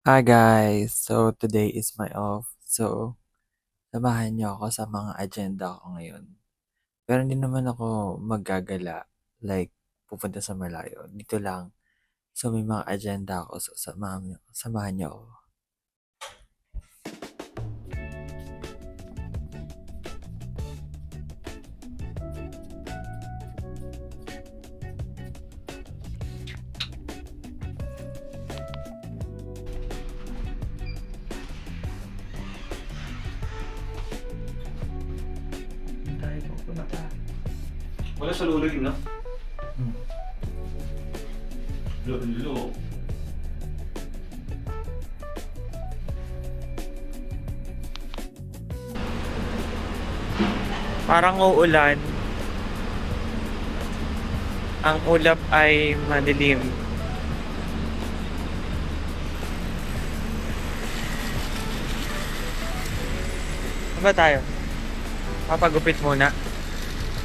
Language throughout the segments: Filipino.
Hi guys! So today is my off. So samahan niyo ako sa mga agenda ko ngayon. Pero hindi naman ako maggagala like pupunta sa malayo. Dito lang. So may mga agenda ako. So samahan niyo ako. Wala sa lulo yun, no? Hmm. Lulo. Parang uulan. Ang ulap ay madilim. Ano ba tayo? Papagupit muna.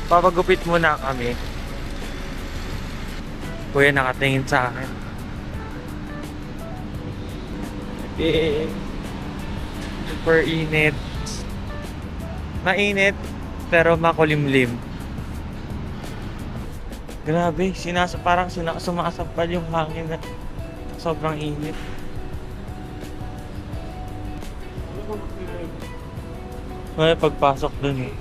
Papagupit muna kami. Kuya nakatingin sa akin. Super init. Mainit pero makulimlim. Grabe, parang sumasampal yung hangin na sobrang init. May pagpasok dun eh.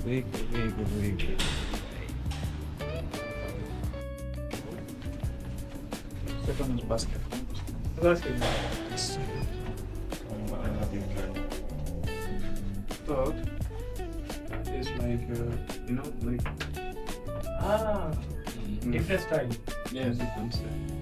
Wait. Second basket. Basket. So, is like, like... Different style. Yes, it comes there.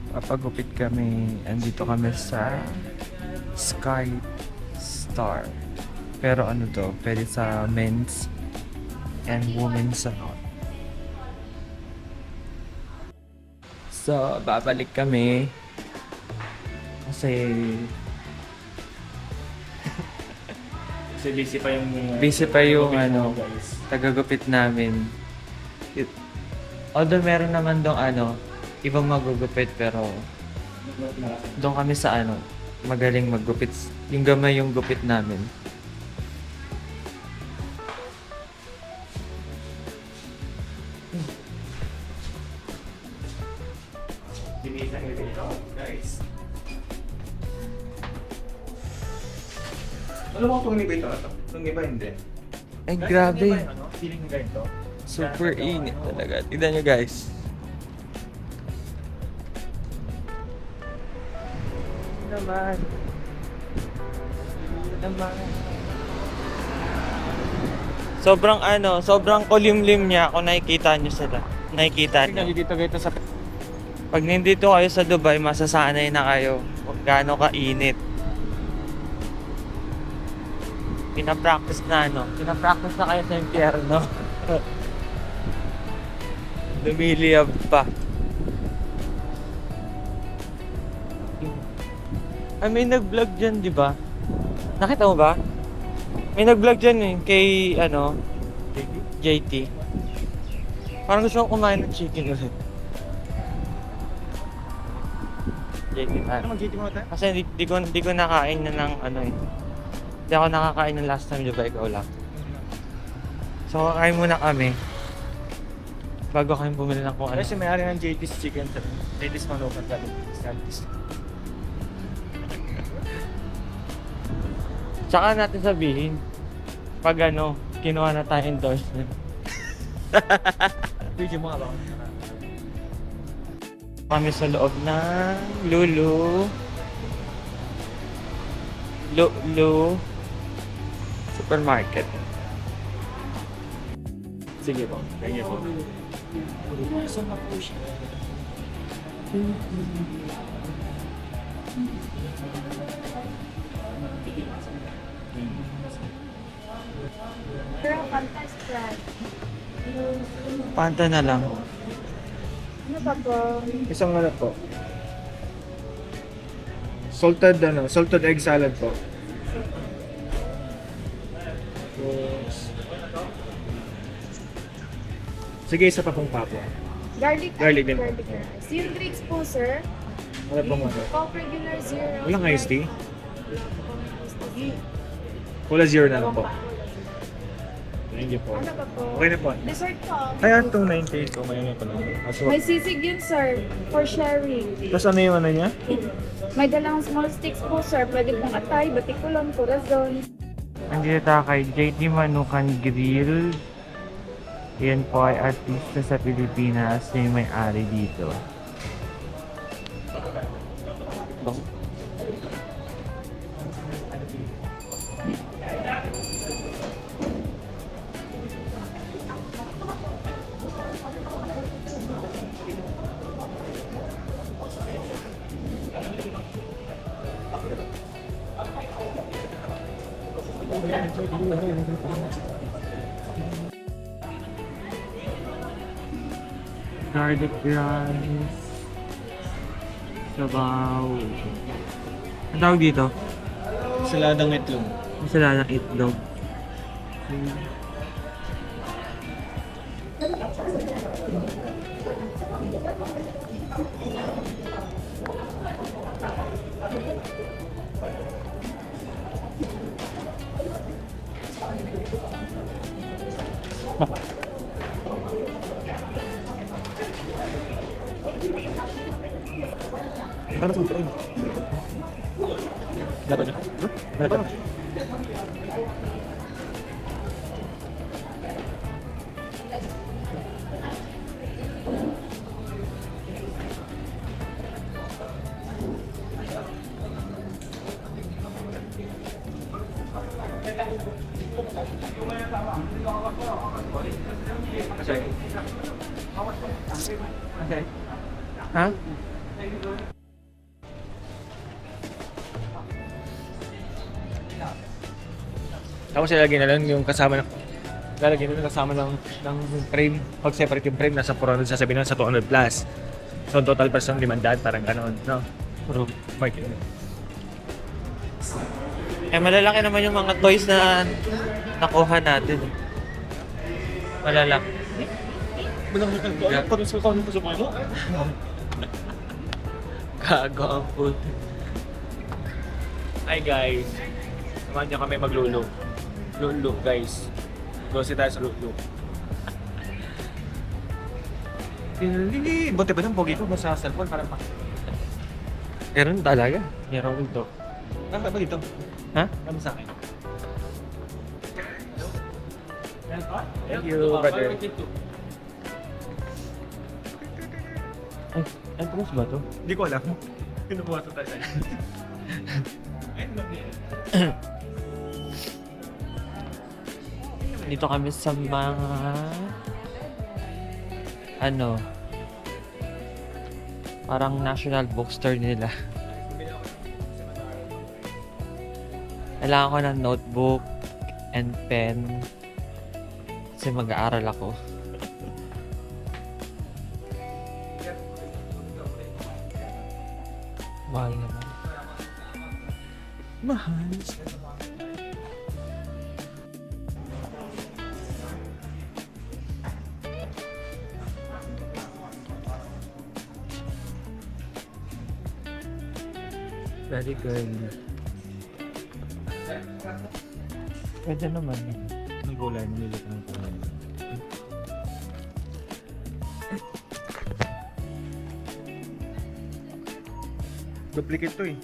Papagupit kami. Andito kami sa Sky Star. Pero ano to? Pwede sa men's and women's salon. So, babalik kami. Kasi Kasi busy pa yung... busy pa yung ano, guys. tagagupit namin. Although meron naman dong ibang magugupit pero doon kami sa magaling maggupit. Yung gamay yung gupit namin. Dinitan nito ito, guys. Alam mo kung iba ito? Itong iba hindi. Ay, Guys, grabe. ano ba yung feeling ng ganito? Super init talaga. Tignan nyo guys. Naman. Sobrang kulimlim niya kung nakikita nyo sila. Nakikita nyo. Dito sa... Pag nandito kayo sa Dubai, masasanay na kayo kung gaano kainit. Pinapractice na kayo sa impyerno. Lumiliyab pa. Ay, may nag-vlog dyan, di ba? Nakita mo ba? May nag-vlog dyan eh, kay, JT. Parang gusto ko kumain ng chicken ulit. JT tayo. Ano mag-GT muna tayo? Kasi di ko nakain na ng Hindi ako nakakain ng last time, di ba? Ikaw lang. So, kakain muna kami. Bago kami bumili ng kung ano. Kasi may-ari ng JT's Chicken. JT's Manukan. JT's. Tsaka natin sabihin, pag kinuha na tayo endorsement. Video mo nga ba? Kami sa loob ng Lulu Supermarket. Sige po. Thank you po. Saan na po siya? Pero Fanta Sprite. Panta na lang. Ano pa po? Isang ano po. Salted egg salad po. Tapos, sige, isa pa pong papo. Garlic Garlic din po. Garlic rice. Yung drinks po, sir. Ano pong ano? Coke regular zero. Walang iced tea? Tea. Cola zero na lang po. Thank you po. Ano pa po? Okay na po. Dessert po. Kaya 298 ko ngayon pa lang. May sisig yun, sir. For sharing. Tapos ano yung ano niya? May dalang small sticks po, sir. Pwede pong atay, batikulon, corazon. Nandito tayo kay JT Manukan Grill. Yan po ay artista sa Pilipinas na yung may-ari dito. Garlic rice. Sabaw. Ang tawag dito? Saladang itlog. Masala ng itlog. Ano ito? Dapat niya? Dapat. Ha? Tapos ilalagay na lang yung kasama ng lalagyan na lang kasama ng frame. Pag separate yung frame, nasa 400, sasabihin na sa 200 plus. So total price ng 500, parang gano'n, no? Puro market. Eh, malalaki naman yung mga toys na nakuha natin. Malalaki. Yeah. Parang sa kanya ko sa mga mo. Gago ang food. Hi guys. Samahan niyo kami maglulog. Lulog guys. Gosi tayo sa lulog. Buti ba ng pogi ko sa cellphone para pa. Meron talaga. Meron ito. Ano ba dito? Ha? Ano sa akin? Thank you, brother. Ay, ay, pumas ba to? Hindi ko alam. Pinubuhat ko tayo. Dito kami sa mga ano parang national bookstore nila. Kailangan ko ng notebook and pen kasi mag-aaral ako. Mahal naman. Mahal. Very good. Pwede naman yun. Ang gulay, nililit ng gulay. Duplicate to eh.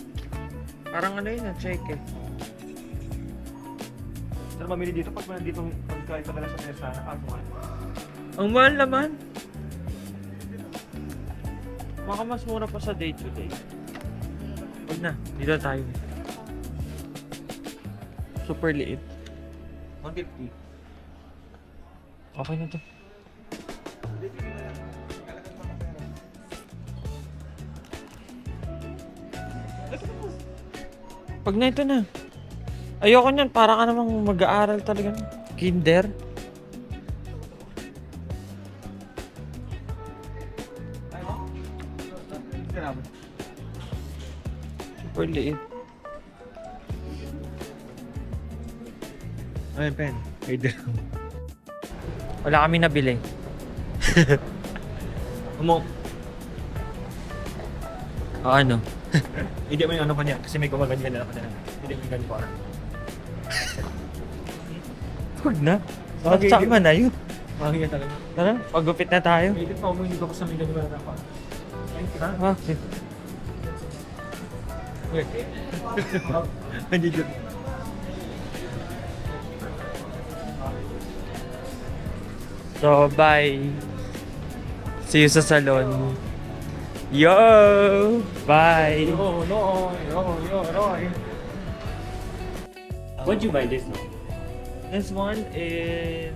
Parang ano yun, check eh. Saan mamili dito pag nandito pagkain padala sa pesa na kasuhan? Ang mahal naman. Baka mas mura pa sa day to day. Huwag na, dito tayo. Super liit. 150. Okay na to. Pag na ito na. Ayoko niyan, para ka namang mag-aaral talaga. Kinder? Super liit. Ay, pen. Ay, Wala kami nabili. Mo, O ano? hindi mo yung ano kanya kasi may gumaganyan na ako na. Hindi mo yung ganyan ko. Huwag na. Okay, Sama na yun. Makakita talaga. Tara, pagupit na tayo. Hindi pa ako hindi ko sa may ganyan na ako. Thank you, ha? Okay. Wait. Hindi dyan. So, bye. See you sa salon. Yo! Bye! No. What'd you buy this now? This one in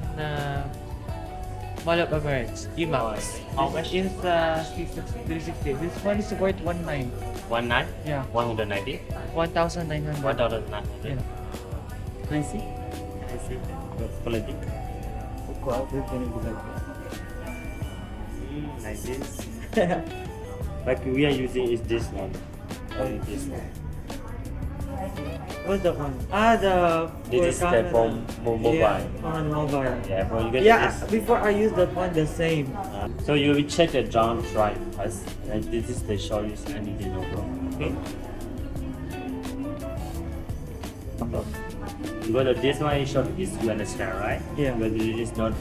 Mall of Emirates, UMax. How much? It's 360. This one is worth 19. 19? Yeah, 190? 1,900. 1,900. Yeah. I see. Good quality. Like this. But we are using is this one. Only this one. What's that one? The This is the phone mobile. Yeah, on mobile. Yeah, for you get Yeah, this. before I used that one the same. So you will check the down drive first. And this is the show you anything no problem. Okay. You go to this one, you show this, you understand, right? Yeah. But it is not.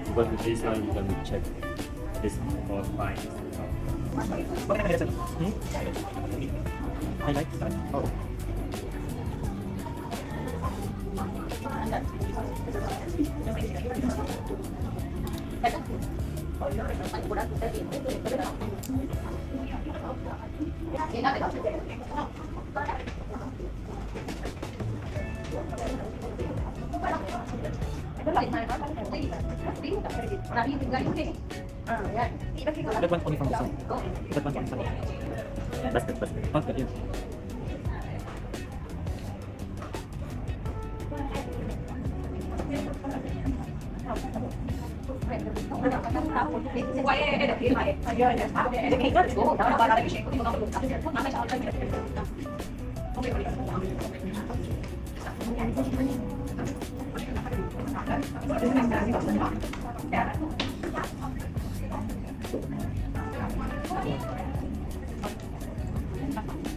You go to this one, you can check this for fine. I like that. Oh. That one only from this one. That one from this one. Basket. Okay, yeah.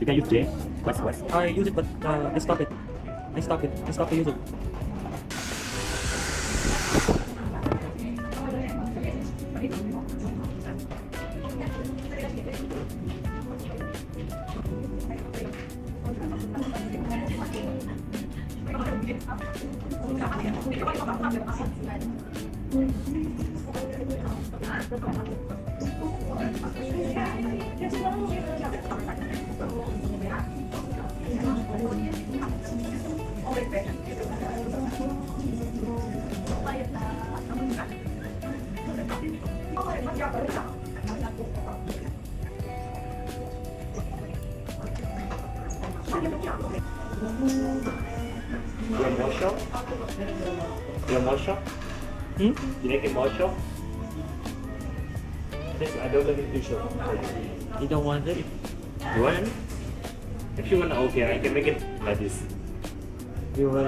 You can use J. What's? I use it, but I stop it. I stop to use it. Your more shop? Your more shop? Hmm? You make it more shop? This I don't like it too short. You don't want it? You want it? If you want, okay, I can make it like this. You will.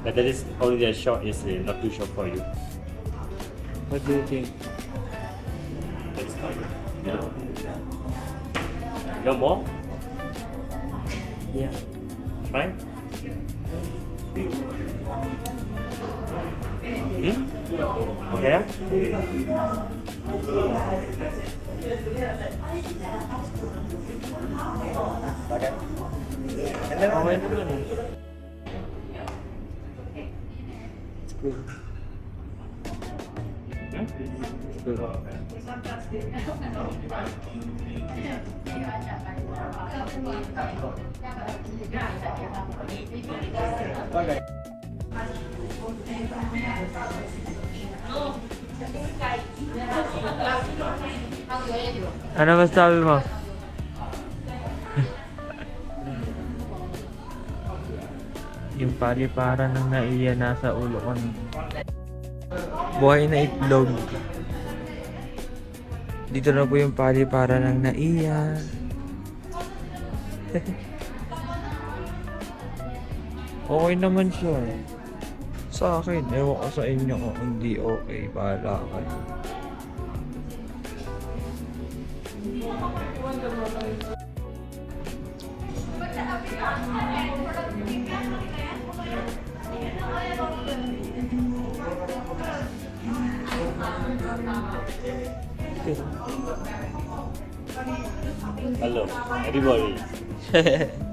But that is only the short is not too short for you. What do you think? That's fine. No. No more? Yeah. Fine? Hmm? Okay? Okay naman eh. It's good. Hmm? It's good. Ano masabi mo? Yung paliparan ng naiya nasa ulo ko. Buhay na itlog. Dito na po yung paliparan ng naiya. Okay naman siya. Sa akin, ewan ko sa inyo kung hindi okay. Bahala kayo. Hello, everybody.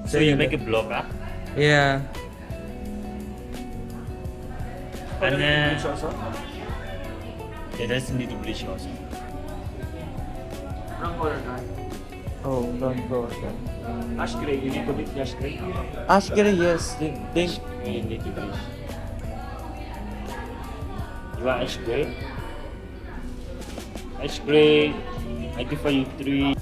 So you make a vlog, huh? Yeah. And it doesn't need to bleach also. Oh, don't go. Ash gray, you need to be ash gray. Ask her, yes. They, You need to bleach. You want ash gray? Ash gray. I give for you 3.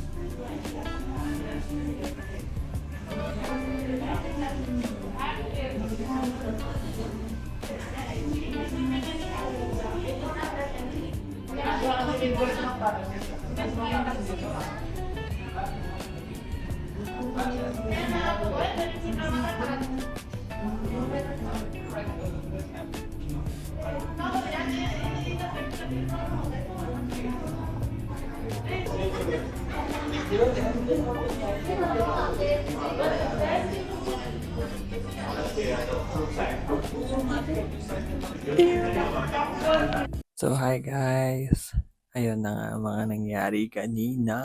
So, hi guys. Ayun na nga ang mga nangyari kanina.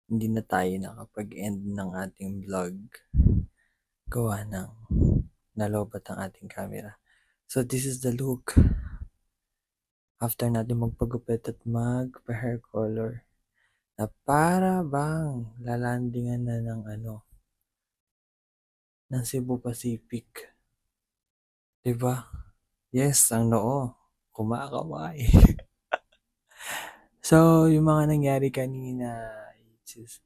Hindi na tayo nakapag-end ng ating vlog. Gawa ng nalobat ang ating camera. So, this is the look. After natin magpagupit at magpa-hair color. Na para bang lalandingan na ng ng Cebu Pacific. Diba? Yes, ang noo. Kumakaway. So, yung mga nangyari kanina, it's just,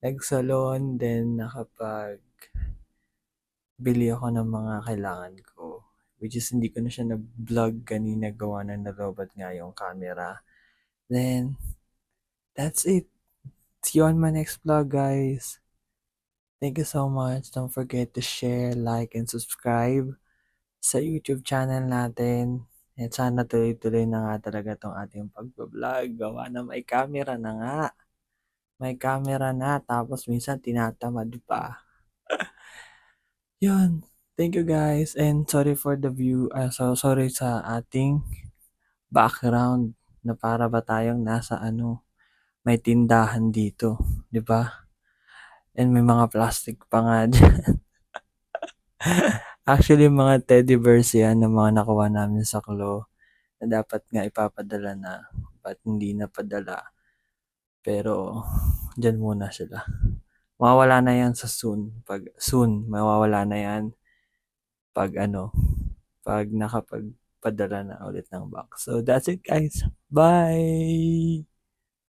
nag-salon, then bili ako ng mga kailangan ko. Which is, hindi ko na siya na-vlog kanina gawa na narobat nga yung camera. Then, that's it. See you on my next vlog, guys. Thank you so much. Don't forget to share, like, and subscribe sa YouTube channel natin. At sana tuloy-tuloy na nga talaga tong ating pagbablog. Gawa na may camera na nga. May camera na. Tapos minsan tinatamad pa. Yun. Thank you guys. And sorry for the view. So sorry sa ating background. Na para ba tayong nasa may tindahan dito. 'Di ba? And may mga plastic pa nga dyan. Actually, mga teddy bears yan na mga nakuha namin sa Klo na dapat nga ipapadala na. Ba't hindi napadala? Pero, dyan muna sila. Mawawala na yan sa soon. Mawawala na yan pag pag nakapagpadala na ulit ng box. So, that's it guys. Bye!